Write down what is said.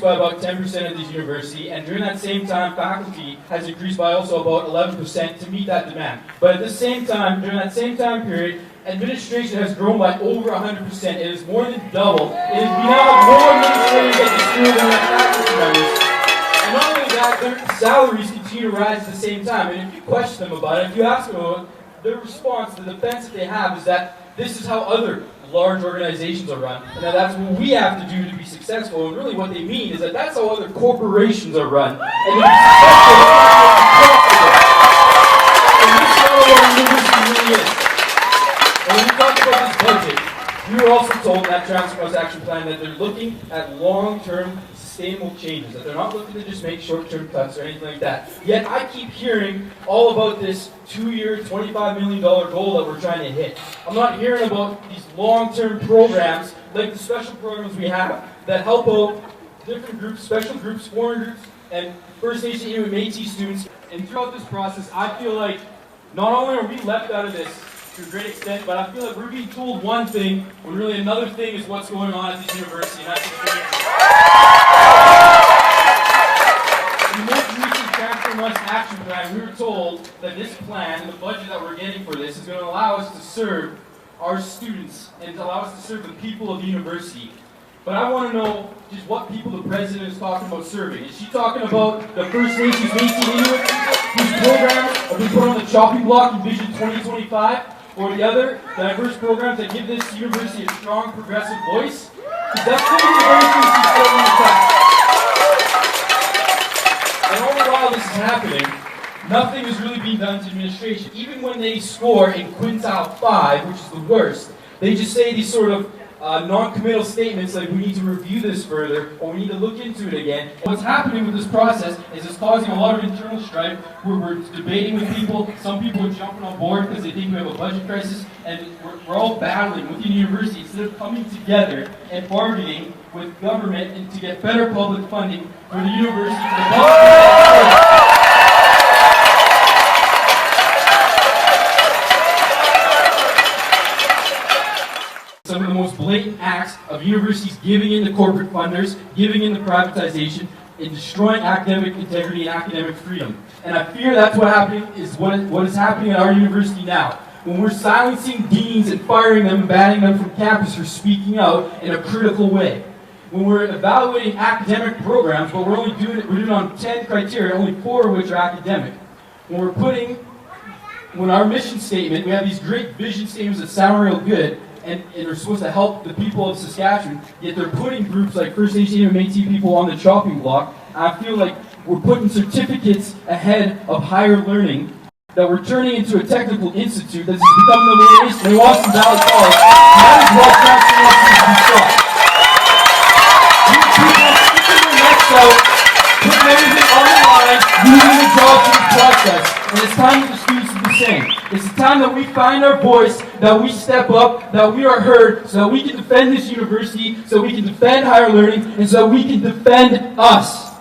by about 10% at this university, and during that same time, faculty has increased by also about 11% to meet that demand. But at the same time, during that same time period, administration has grown by over 100%. It is more than doubled. We now have more administrators at the school than we have faculty members. And not only that, their salaries continue to rise at the same time. And if you question them about it, if you ask them about it, their response, the defense that they have is that this is how other large organizations are run, and that's what we have to do to be successful. And really what they mean is that that's how other corporations are run. And to be successful, and this is how our university really is. And when we talk about this budget, we were also told in that Transformation Action Plan that they're looking at long-term sustainable changes, that they're not looking to just make short-term cuts or anything like that. Yet I keep hearing all about this 2-year, $25 million goal that we're trying to hit. I'm not hearing about these long-term programs, like the special programs we have, that help out different groups, special groups, foreign groups, and First Nation, Inuit, Métis students. And throughout this process, I feel like not only are we left out of this to a great extent, but I feel like we're being told one thing, when really another thing is what's going on at this university, and that's the In the most recent Transformation Action Plan, we were told that this plan and the budget that we're getting for this is going to allow us to serve our students and to allow us to serve the people of the university. But I want to know just what people the president is talking about serving. Is she talking about the First Nations, Métis, Inuit people whose programs are being put on the chopping block in Vision 2025? Or the other diverse programs that give this university a strong progressive voice? Because that's some of the very things she's said in the past. And all the while this is happening, nothing is really being done to administration. Even when they score in quintile 5, which is the worst, they just say these sort of non-committal statements like we need to review this further or we need to look into it again. And what's happening with this process is it's causing a lot of internal strife where we're debating with people. Some people are jumping on board because they think we have a budget crisis, and we're all battling within the university instead of coming together and bargaining with government and to get better public funding for the university. Some of the most blatant acts of universities giving in to corporate funders, giving in to privatization, and destroying academic integrity and academic freedom. And I fear that's what is happening at our university now. When we're silencing deans and firing them and banning them from campus for speaking out in a critical way. When we're evaluating academic programs, but we're doing it on 10 criteria, only 4 of which are academic. When our mission statement, we have these great vision statements that sound real good, and are supposed to help the people of Saskatchewan, yet they're putting groups like First Nation and Métis people on the chopping block. I feel like we're putting certificates ahead of higher learning, that we're turning into a technical institute that's become the latest in Watson Valley College. That is what Transformation is to stop. These people sticking their necks out, putting everything on the line, losing the job to the process. And it's time that the students do the same. It's the time that we find our voice, that we step up, that we are heard, so that we can defend this university, so we can defend higher learning, and so we can defend us.